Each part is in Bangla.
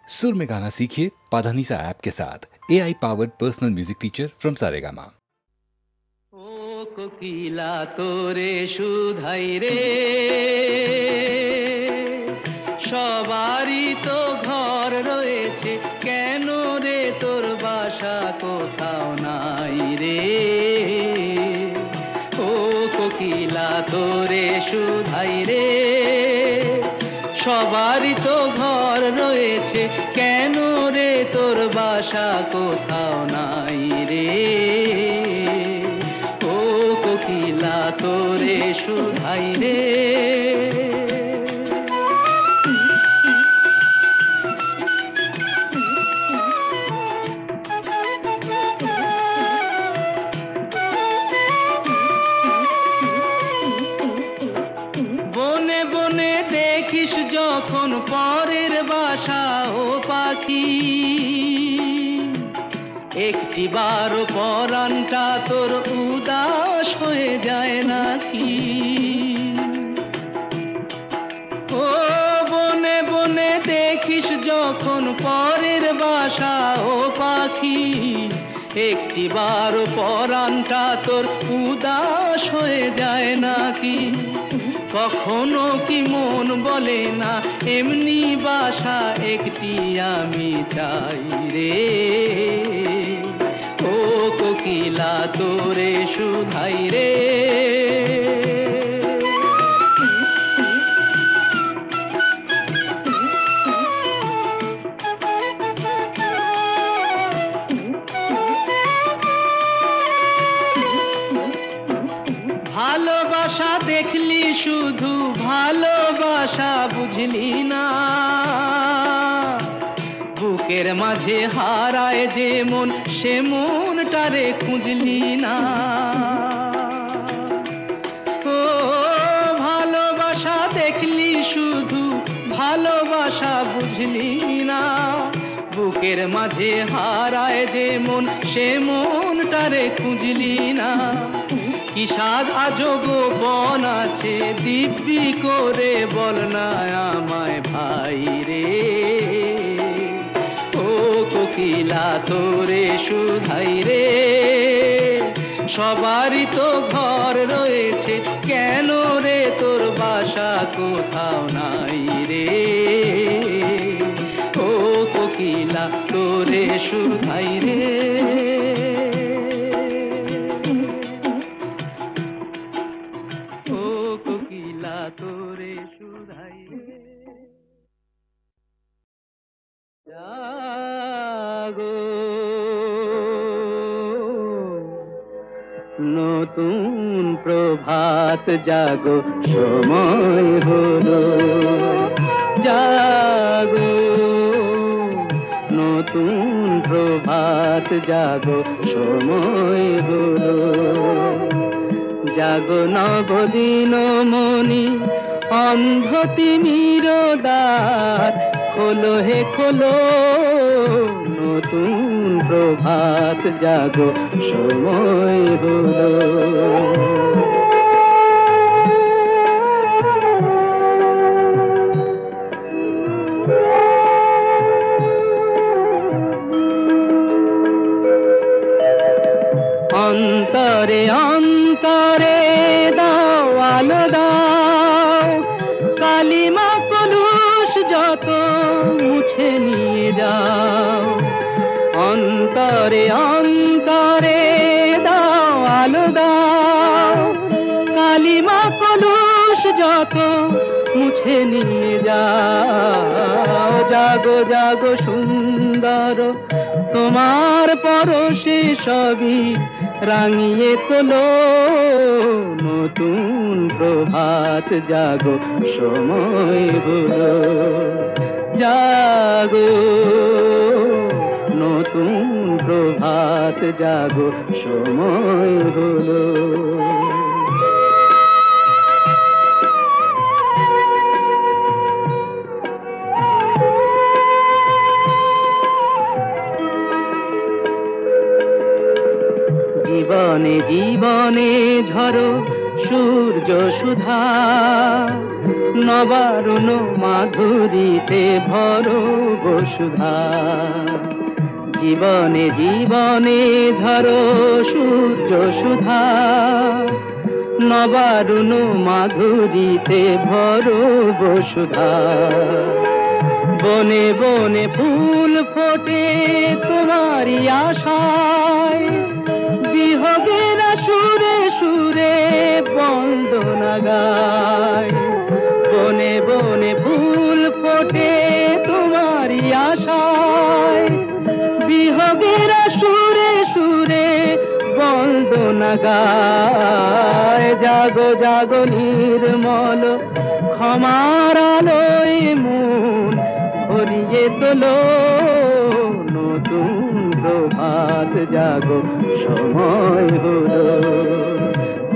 सुर में गाना सीखिए पाधानीसा ऐप के साथ। AI powered personal music teacher from Saregama. ओ कोकिला तोरे শুধাই রে, সবারই তো ঘর রয়েছে, কেন রে তোর বাসা কোথাও নাই রে। ও কোকিলা তোরে শুধাই রে, সবারই তো ঘর রয়েছে, কেন রে তোর বাসা কোথাও নাই রে। ও কোকিলা তোরে শুধাই রে। বনে বনে দেখিস যখন পরের বাসা ও পাখি, একটি বারো পরানটা তোর উদাস হয়ে যায় নাকি। ও বনে বনে দেখিস যখন পরের বাসা ও পাখি, একটি বারো পরানটা তোর উদাস হয়ে যায় নাকি। কখনো কি মন বলে না এমনি বাসা একটি আমি চাই রে। ও কোকিলা তোরে শুধাই রে। ভালোবাসা দেখলি শুধু, ভালোবাসা বুঝলি না। বুকের মাঝে হারায় যে মন, সে মনটারে খুঁজলি না। ও ভালোবাসা দেখলি শুধু, ভালোবাসা বুঝলি না। বুকের মাঝে হারায় যে মন, সে মনটারে খুঁজলি না। কি সাধ আজব বন আছে, দিব্যি করে বল না আমায় ভাই রে। ও কোকিলা তোরে শুধাই রে, সবারই তো ঘর রয়েছে, কেন রে তোর বাসা কোথাও নাই রে। ও কোকিলা তোরে শুধাই রে। তোরে শুধাই রে। জাগো নতুন প্রভাত জাগো, সময় হলো। জাগো নতুন প্রভাত জাগো, সময় হলো। জাগো নবদিন মনি, অন্ধ তিমির দ্বার খোলো হে খোলো। নতুন প্রভাত জাগো, সময় হলো। অন্তরে অন্তরে দাও আলো দাও, কালিমা কলুষ যত মুছে নিয়ে যাও। অন্তরে অন্তরে দাও আলো দাও, কালিমা কলুষ যত মুছে নিয়ে যাও। জাগো জাগো সুন্দর, তোমার পরশে সবই রাঙিয়ে তোলো। নতুন প্রভাত জাগো, সময় হলো। জাগো নতুন প্রভাত জাগো, সময় হলো। জীবনে জীবনে ঝরো সূর্য সুধা, নবারুণ মাধুরীতে ভরো বসুধা। জীবনে জীবনে ঝরো সূর্য সুধা, নবারুণ মাধুরীতে ভরো বসুধা। বনে বনে ফুল ফোটে তোমারি আশায়, বিহগের সুরে সুরে বন্দনা গায়। বনে বনে ফুল ফোটে তোমারি আশায়, বিহগের সুরে সুরে বন্দনা গায়। জাগো জাগো নির্মল ক্ষমার আলোয় মন ভরিয়ে তোলো, নতুন প্রভাত জাগো সময় হলো।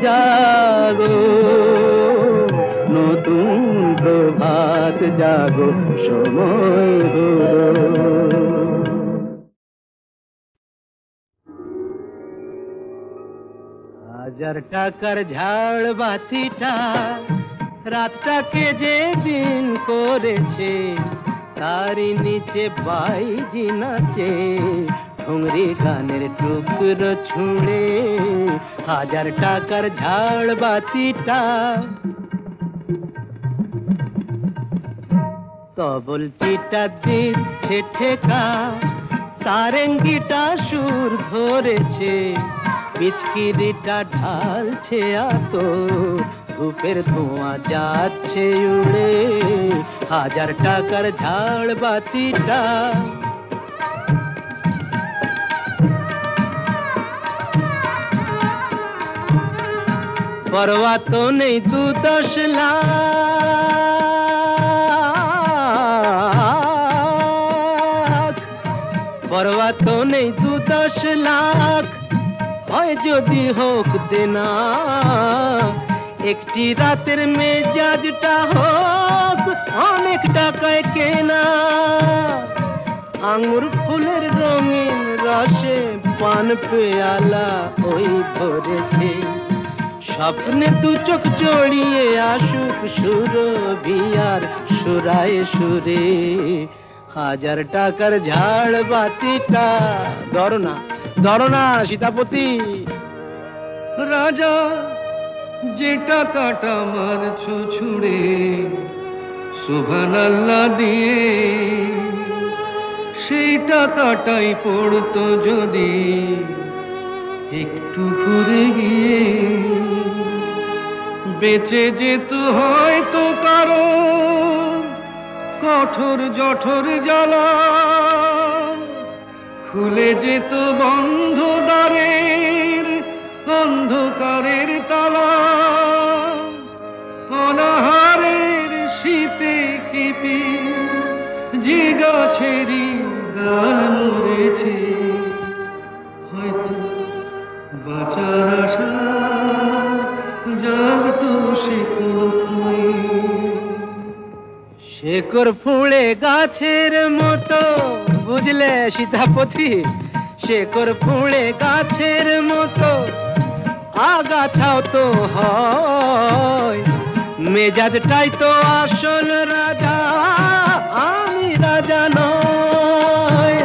জাগো নতুন প্রভাত জাগো সময় হলো। হাজার টাকার ঝাড় বাতিটা রাতটাকে যে দিন করেছে, তারই নিচে বাইজি নাচে ঠুংরি গানের টুকরো ছুঁড়ে। হাজার টাকার ঝাড় বাতিটা তবল চিটা দিচ্ছে ঠেকা, সারেঙ্গিটা সুর ধরেছে, পিচকিরিটা ঢালছে আতর, ধূপের ধোঁয়া যাচ্ছে উড়ে। হাজার টাকার ঝাড় বাতিটা পরোয়া তো নেই 2-10 লাখ, পরোয়া তো নেই 2-10 লাখ, হয় যদি হোক দেনা। একটি রাতের মেজাজটা হোক অনেক টাকায় কেনা। আঙুর ফুলের রঙিন রসে পান পেয়ালা ওই ভরেছে, স্বপ্নে 2 চোখ জড়িয়ে আসুক সুরভিয়ার সুরায় সুরে। হাজার টাকার ঝাড় বাতিটা ধরো না সীতাপতি। রাজা যে টাকাটা মারছো ছুড়ে সুবহানাল্লাহ দিয়ে, সেই টাকাটাই পড়তো যদি একটু ঘুরে গিয়ে, বেঁচে যেত হয়তো কারো কঠোর জঠোর জ্বালা, খুলে যেত বন্ধ দ্বারের অন্ধকারের তালা। অনাহারের শীতে কেঁপে যে গাছেরই ডাল মরেছে, হয়তো বাঁচার আশা জাগতো শেকড় ফুঁড়ে গাছের মতো, বুঝলে সীতাপতি? শেকড় ফুঁড়ে গাছের মতো আগাছাও তো হয়, মেজাজটাই তো আসল রাজা, আমি রাজা নয়।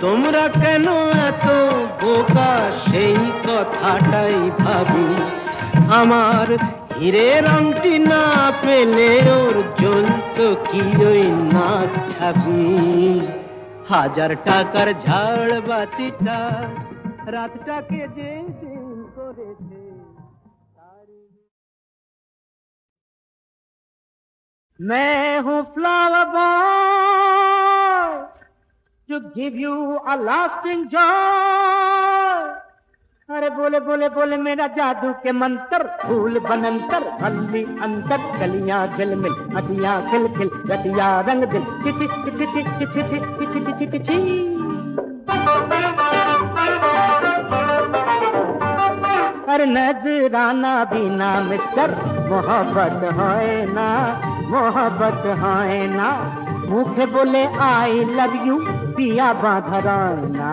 তোমরা কেন এত বোকা সেই কথাটাই ভাবি, আমার হীরের আংটি না পেলে ওর জ্বলত কি ওই নাক ছাবি। হাজার টাকার ঝাড় বাতিটা রাতটাকে যে দিন করেছে। मैं हूँ flower boy to give you a lasting joy। अरे बोले बोले बोले मेरा जादू के मंत्र, फूल बनंतर हल्दी अंतर, गलियां झिलमिल नदियां खिलखिल रतिया रंग दिल, चिची चिची चिची चिची चिची चिची चिची। अरे नजराना बिना मिस्टर, मोहब्बत है ना, मोहब्बत है ना। मुखे बोले आई लव यू, पिया बाधरायना,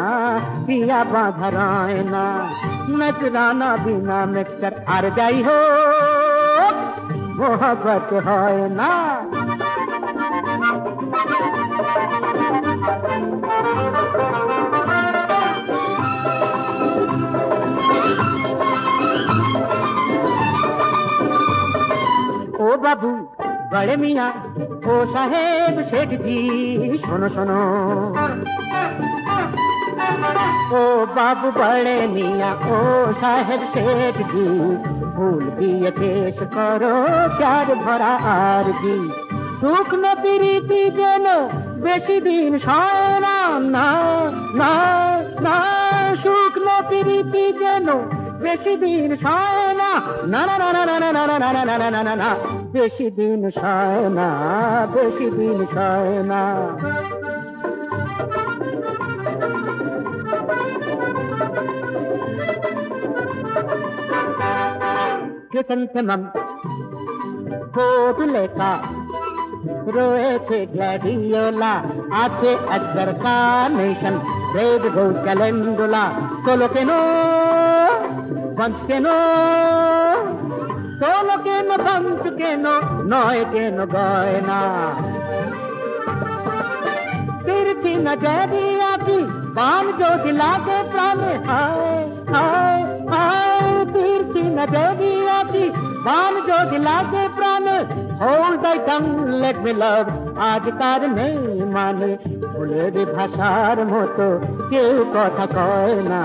पिया बाधरायना। नजराना बिना मिस्टर आर जाई हो, मोहब्बत है ना। ओ बाबू बड़े मियाँ, ओ साहेब सेठ जी, सुनो सुनो। ओ बाबू बड़े मियाँ, ओ साहेब सेठ जी, फूल दिए पेश करो प्यार भरा आरती। শুকনো পিরিতি যেন বেশি দিন সয় না, না না না, শুকনো পিরিতি যেন বেশি দিন সয় না, না না না না না না না না না না না না, বেশি দিন সয় না, বেশি দিন সয় না। ক্রিসেন্থেমাম কোটুলেকা রয়েছে গ্ল্যাডিওলা, আছে একবার carnation, red rose calendula. Solo কেন বঞ্চ কেন, সোলো কেন বঞ্চ কেন, নয় কেন গয়না। তিরছি নজরি আঁকি বান যদি লাগে প্রাণে, হায় হায় হায়, তিরছি নজরি আঁকি বান যদি লাগে প্রাণে। Hold thy tongue, let me love, আজ তার নেই মানে। ফুলের ভাষার মতো কেউ কথা কয় না,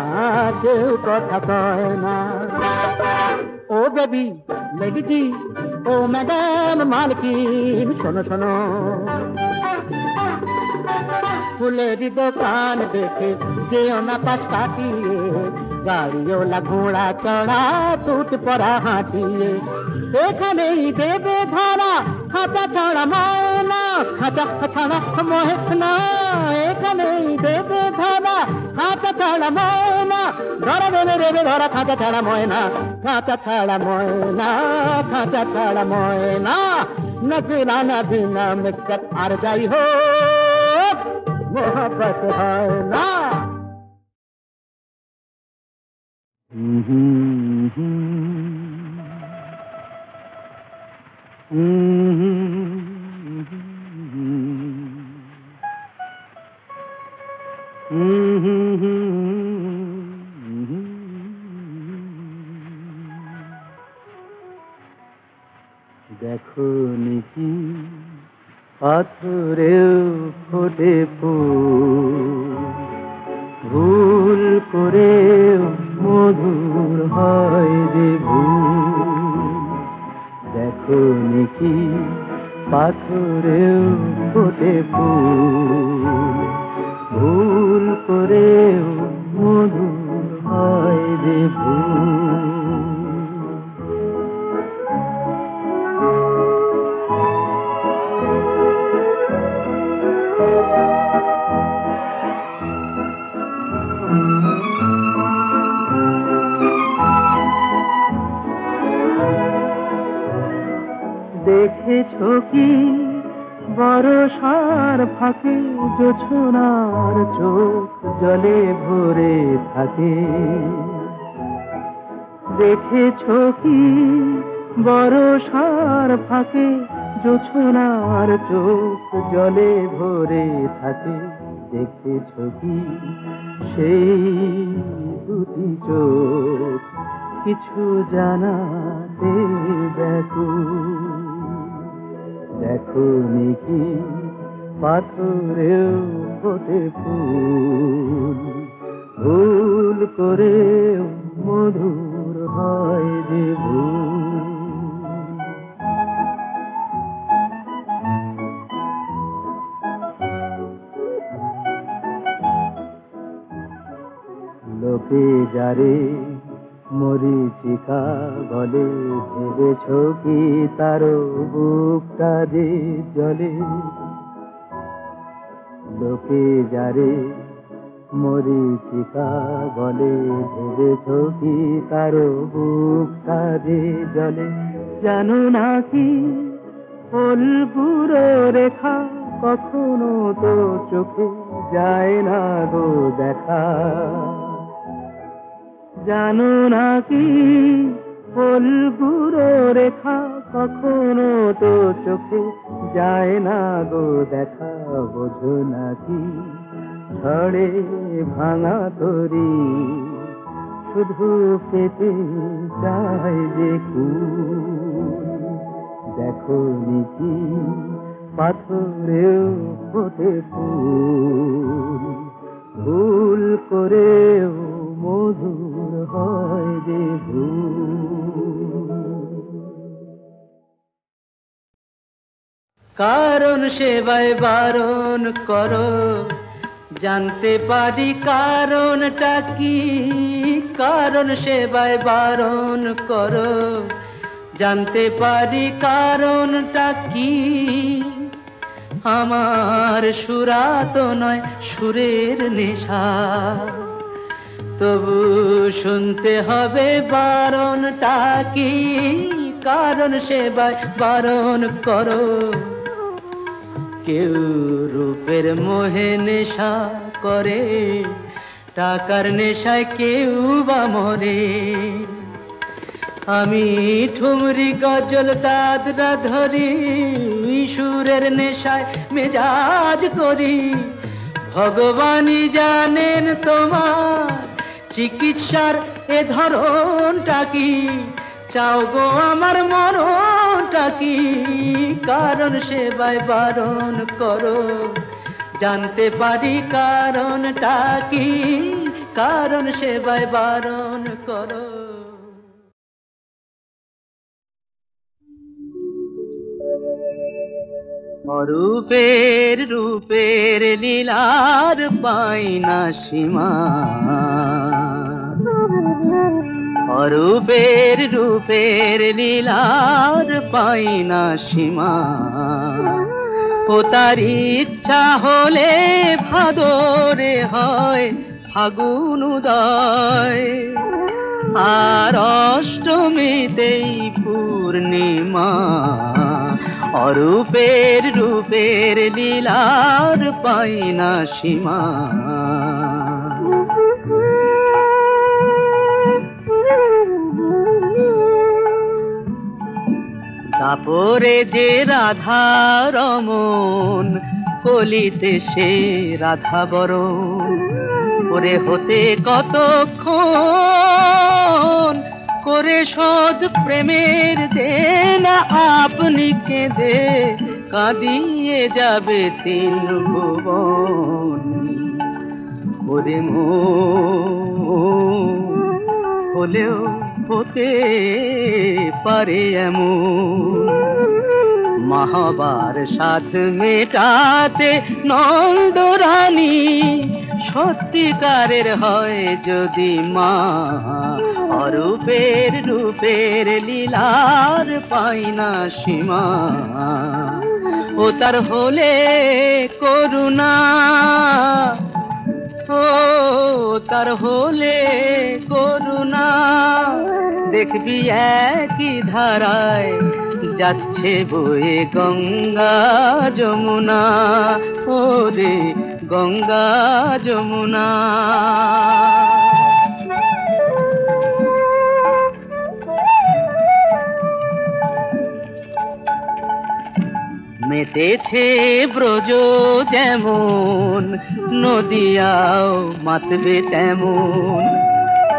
কেউ কথা কয় না। ও বেবি লেডিজি, ও ম্যাডাম মালকিন, শোনো শোনো। ফুলের দোকান দেখে যেও না পাশ কাটিয়ে, গাড়িওলা ঘোড়া চড়া টুট পড়া হাঁটিয়ে। এখানেই দেবে ধরা খাঁচা ছাড়া ময়না, খাঁচা ছাড়া ময়না। এখানেই দেবে ধরা খাঁচা ছাড়া ময়না, ধরা দেবে দেবে ধরা খাঁচা ছাড়া ময়না, খাঁচা ছাড়া ময়না, খাঁচা ছাড়া ময়না। নজরানা বিনা মিস্টার আর যাই হোক, मोहब्बत है ना। দেখো নিকি পাথরেও ফোটে ফুল, ভুল করেও মধুর হয় যে ভুল। দেখো নিকি পাথরেও ফোটে ফুল, ভুল করেও মধুর হয় যে ভুল। দেখেছো কি বরষার ফাঁকে জোছনার চোখ জলে ভরে থাকে? দেখেছো কি বরষার ফাঁকে জোছনার চোখ জলে ভরে থাকে? দেখেছো কি সেই দুটি চোখ কিছু জানাতে ব্যাকুল? দেখো নিকি পাথরেও ফোটে ফুল, ভুল করেও মধুর হয় যে ভুল। লোকে যারে মরীচিকা বলে, ভেবেছো কি তারও বুকটা যে জলে? লোকে যারে মরীচিকা বলে, ভেবেছো কি তারও বুকটা যে জলে? জানো নাকি ফুলগুলো রেখা কখনো তো চোখে যায় না গো দেখা? জানো নাকি ফুলগুলো রেখা কখনো তো চোখে যায় না গো দেখা, বোঝো নাকি ঝড়ে ভাঙা তরি শুধু পেতে চায় যে কুল। দেখো নিকি পাথরেও ফোটে ফুল, ভুল করেও মধুর হয় যে ভুল। কারণ সেবায় বারণ করো, জানতে পারি কারণটা কি। কারণ সেবায় বারণ করো, জানতে পারি কারণটা কি। আমার সুরা তো নয় সুরের নেশা, তবু শুনতে হবে বারণটা কি। কারণ সেবায় বারণ করো। কেউ রূপের মোহে নেশা করে, টাকার নেশায় কেউ বা মরে। আমি ঠুমরি গজল দাদরা ধরি, সুরের নেশায় মেজাজ করি। ভগবানই জানেন তোমার চিকিৎসার এ ধরনটা কি। চাও গো আমার মরণটা কি। কারণ সেবায় বারণ করো, জানতে পারি কারণটা কি। কারণ সেবায় বারণ করো। অরূপের রূপের লীলার পাই না সীমা, অরূপের রূপের লীলার পাই না সীমা। ও তার ইচ্ছা হলে ভাদরে হয় ফাগুন উদয়, আর অষ্টমীতেই পূর্ণিমা। অরূপের রূপের লীলার পাই না সীমা। তারপরে যে রাধা রমন, কলিতে সে রাধা বরণ। ওরে হতে কতক্ষণ করে শোধ প্রেমের দেনা, আপনি কেঁদে কাঁদিয়ে যাবে তিন ভুবন। ওরে মন হলেও হতে পারে এমন, মহাবার সাধ মেটাতে নন্দরানী সত্যিকারের হয় যদি মা। অরূপের রূপের লীলার পাই না সীমা। ও তার হলে করুণা, ও তার হলে করুণা। দেখবি একই ধারায় যাচ্ছে বয়ে গঙ্গা যমুনা। ওরে গঙ্গা যমুনা। মেতেছে ব্রজ যেমন, নদিয়াও মাতবে তেমন।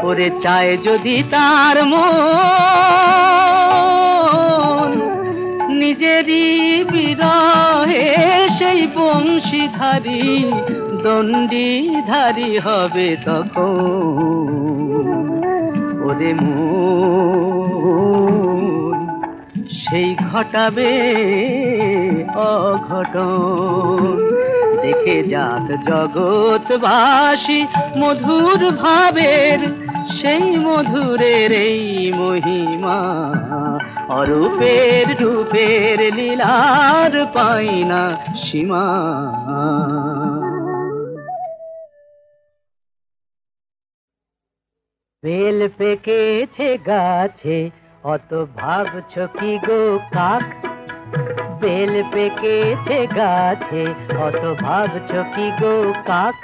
ওরে চায় যদি তার মন, নিজেরই বিরহে সেই বংশীধারী দণ্ডিধারী হবে তখন। ওরে মন সেই ঘটাবে অঘটন। দেখে যাক জগৎবাসী মধুর ভাবের সেই মধুরের এই মহিমা। অরূপের রূপের লীলার পাই না সীমা। বেল পেকেছে গাছে, অত ভাবছো কি গো কাক। বেল পেকেছে গাছে, অত ভাবছো কি গো কাক।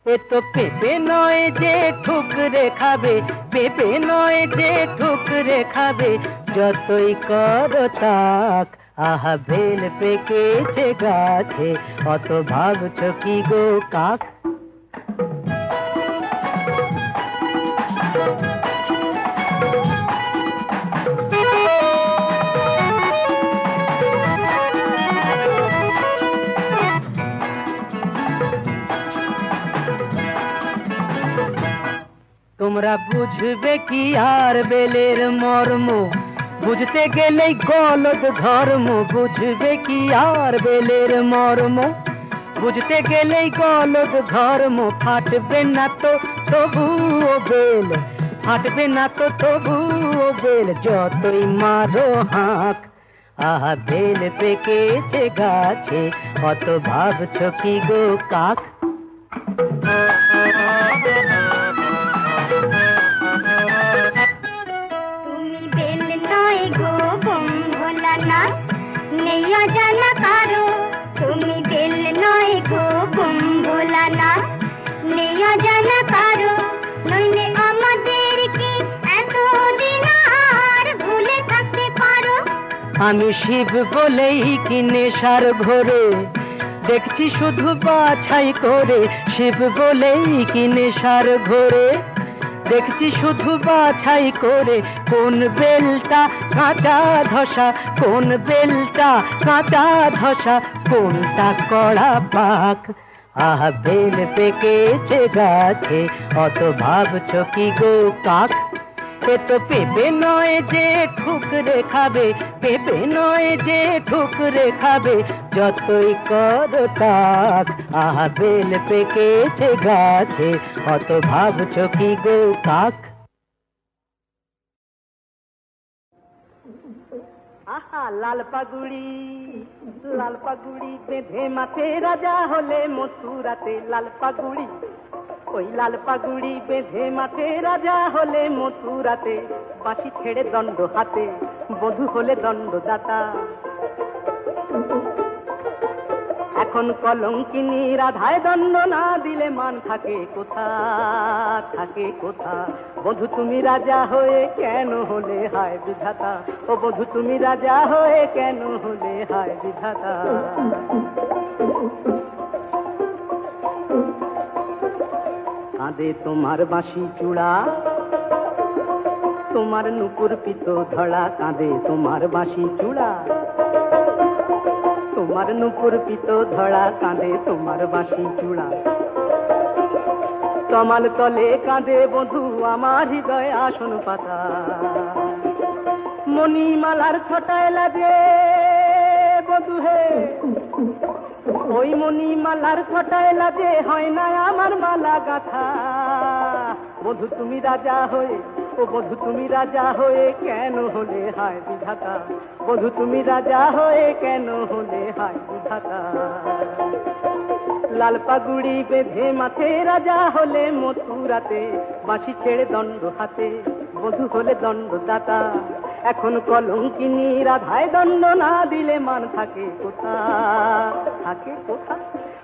এ তো পেঁপে নয় যে ঠুকরে খাবে, পেঁপে নয় যে ঠুকরে খাবে। যতই করো তাক, আহা বেল পেকেছে গাছে, অত ভাবছো কি গো কাক? তোমরা বুঝবে কি আর বেলের মর্ম, বুঝতে গেলেই গলদ ধর্ম। বুঝবে কি আর বেলের মর্ম, বুঝতে গেলেই গলদ ধর্ম। ফাটবে না তো তবুও বেল, ফাটবে না তো তবুও বেল, যতই মারো হাঁক। আহা বেল পেকেছে গাছে, অত ভাবছো কি গো কাক? তুমি বেল নয় গো বোম ভোলা না, নেই অজানা কারো। তুমি বেল নয় গো বোম ভোলা না, নেই অজানা কারো। নইলে আমাদেরকে এতদিন আর ভুলে থাকতে পারো। আমি শিব বলেই কি নেশার ঘোরে দেখছি শুধু বাছাই করে। শিব বলেই কি নেশার ঘোরে দেখছি শুধু বাছাই করে। কোন বেলটা কাঁচা ধসা, কোন বেলটা কাঁচা ধসা, কোনটা কড়া পাক। আহা বেল পেকেছে গাছে, অত ভাবছো কি গো কাক? এ তো পেঁপে নয় যে ঠুকরে খাবে, পেঁপে নয় যে ঠুকরে খাবে, যতই করো তাক। আহা বেল পেকেছে গাছে, অত ভাবছো কি গো কাক? আহা লাল পাগুড়ি, লাল পাগুড়ি বেঁধে মাঠে রাজা হলে মথুরাতে। লাল পাগুড়ি, ওই লাল পাগুড়ি বেঁধে মাঠে রাজা হলে মথুরাতে। বাঁশি ছেড়ে দণ্ড হাতে, বধূ হলে দণ্ডদাতা। এখন কলঙ্কিনী রাধায় দণ্ড না দিলে মান থাকে কোথা, থাকে কোথা? বধূ তুমি রাজা হয়ে কেন হলে হায় বিধাতা? ও বধূ তুমি রাজা হয়ে কেন হলে হায় বিধাতা? কাঁদে তোমার বাঁশি চূড়া, তোমার নুপুর পিতো ধরা। কাঁদে তোমার বাঁশি চূড়া, তোমার নুপুর পিতো ধরা। কাঁদে তোমার বাঁশি চূড়া। তমাল তলে কাঁদে বধূ আমার হৃদয় আসন পাতা। মণিমালার ছটায় লাগে বধূ হে, ওই মণিমালার ছটায় লাগে হয় না আমার মালা গাথা। বধূ তুমি রাজা হয়ে, ও বধূ তুমি রাজা হয়ে কেন হলে হায় বিধাতা? বধূ তুমি রাজা হয়ে কেন হলে হায় বিধাতা? লাল পাগুড়ি বেঁধে মাঠে রাজা হলে মথুরাতে। বাঁশি ছেড়ে দণ্ড হাতে, বধূ হলে দণ্ডদাতা। এখন কলঙ্কিনী রাধায় দণ্ড না দিলে মান থাকে কোথা, থাকে কোথা?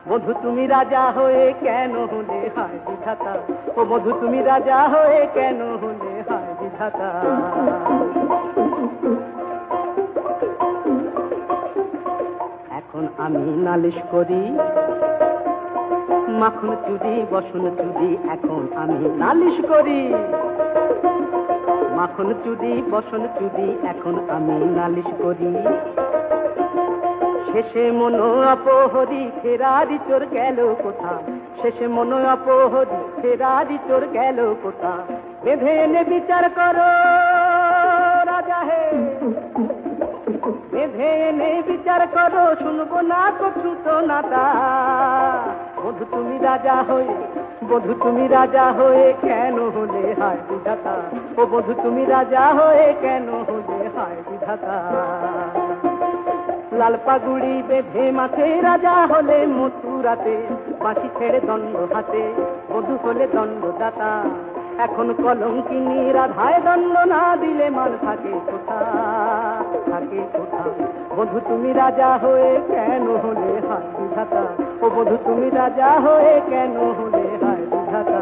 বধূ তুমি রাজা হয়ে কেন হলে হায় বিধাতা? ও বধূ তুমি রাজা হয়ে কেন হলে হায় বিধাতা? এখন আমি নালিশ করি মাখন চুরি বসন চুরি। এখন আমি নালিশ করি মাখন চুরি বসন চুরি। এখন আমি নালিশ করি। শেষে মনো অপহরি ফেরারি চোর গেল কোথা? শেষে মনো অপহরি ফেরারি চোর গেল কোথা? বেঁধে এনে বিচার করো রাজা হে, বেঁধে এনে বিচার করো। শুনবো না কছু তো নাতা। বধূ তুমি রাজা হয়ে, বধূ তুমি রাজা হয়ে কেন হলে হায় বিধাতা? ও বধূ তুমি রাজা হয়ে কেন হলে হায় বিধাতা? লাল পাগুড়ি বেঁধে মাঠে রাজা হলে মথুরাতে। বাঁশি ছেড়ে দণ্ড হাতে, বধূ হলে দণ্ডদাতা। এখন কলঙ্কিনী রাধায় দণ্ড না দিলে মান থাকে কোথা, থাকে কোথা? বধূ তুমি রাজা হয়ে কেন হলে হায় বিধাতা? ও বধূ তুমি রাজা হয়ে কেন হলে হায় বিধাতা?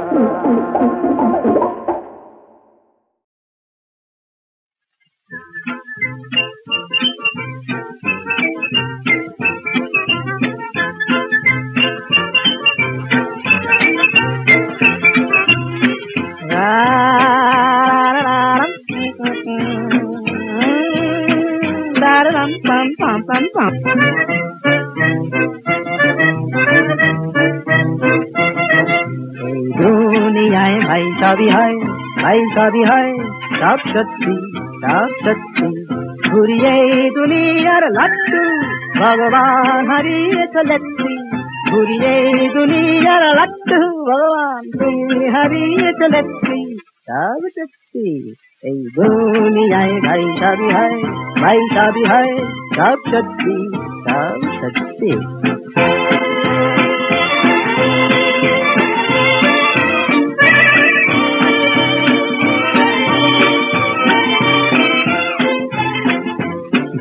সবই হয়, ভাই সবই হয়, সব সত্যি, সব সত্যি। ঘুরিয়ে দুনিয়ার লাট্টু ভগবান হারিয়েছ লক্ষ্মী, ঘুরিয়ে দুনিয়ার লাট্টু ভগবান তুমি হারিয়েছ লক্ষ্মী, সব সত্যি। এই দুনিয়ায় ভাই সবই হয়, ভাই সবই হয়, সব সত্যি, সব সত্যি।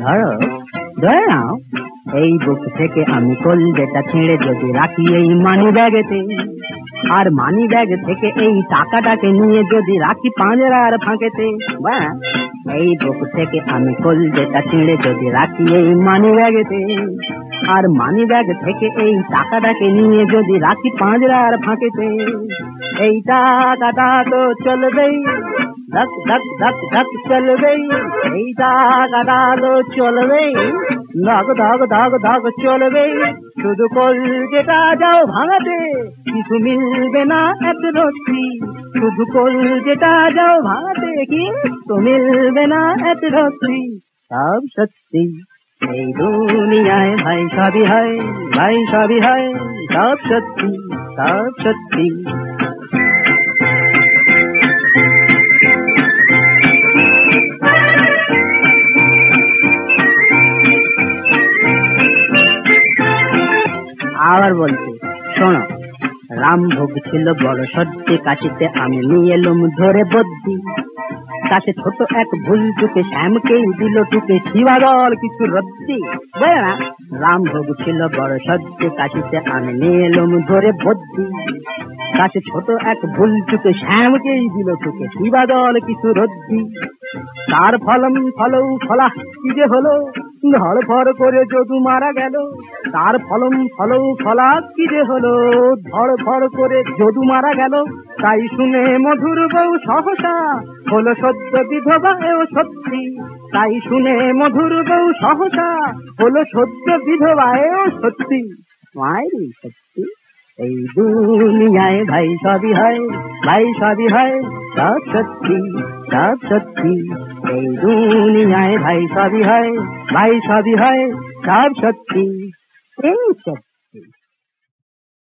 ধরো ধরে নাও এই বুক থেকে আমি কলজেটা ছেড়ে যদি রাখি এই মানি ব্যাগেতে, আর মানি ব্যাগ থেকে এই টাকাটাকে নিয়ে যদি রাখি পাঁজরার ফাঁকেতে, বা এই বুক থেকে আমি কলজেটা ছেড়ে যদি রাখি এই মানি ব্যাগেতে, আর মানি ব্যাগ থেকে এই টাকাটাকে নিয়ে যদি রাখি পাঁজরার ফাঁকেতে, এই টাকাটা তো চলবেই, ধক ধক ধক ধক চলবেই, এই টাকাটা তো চলবেই, ধক ধক ধক ধক চলবেই। শুধু কলজেটা যাও ভাঙাতে কিছু মিলবে না এক রত্তি, শুধু কলজেটা যাও ভাঙাতে কিছু মিলবে না এক রত্তি, সব সত্যি। এই দুনিয়ায় ভাই সবই হয়, ভাই সবই হয়, সব সত্যি, সব সত্যি। আবার বলছি শোনো, রামভোগ ছিল বড় সত্যি, কাশিতে আমি নিয়ে এলুম ধরে বদ্যি, কাছে ছোট এক ভুল চুকে শ্যামকেই দিল টুকে, শিবাদল কিছু রদ্দি, বুঝলে না? রামভোগ ছিল বড় সত্যি, কাশিতে আমি নিয়ে এলুম ধরে বদ্যি, কাছে ছোট এক ভুল চুকে শ্যামকেই দিল টুকে, শিবাদল কিছু রদ্দি। তার ফলম ফলৌ ফলা কি যে হলো, ধড়ফড় করে যদু মারা গেল, তার ফলম ফলৌ ফলা কি যে হলো, ধড়ফড় করে যদু মারা গেল। তাই শুনে মধুর বউ সহসা হলো সদ্য বিধবা, এও সত্যি, তাই শুনে মধুর বউ সহসা হলো সদ্য বিধবা, এও সত্যি, মায়েরই সত্যি। এই দুনিয়ায় ভাই সবই হয়, ভাই সবই হয়, সব সত্যি, সব সত্যি। এই দুনিয়ায় ভাই সবই হয়, ভাই সবই হয়, সব সত্যি, এই সত্যি।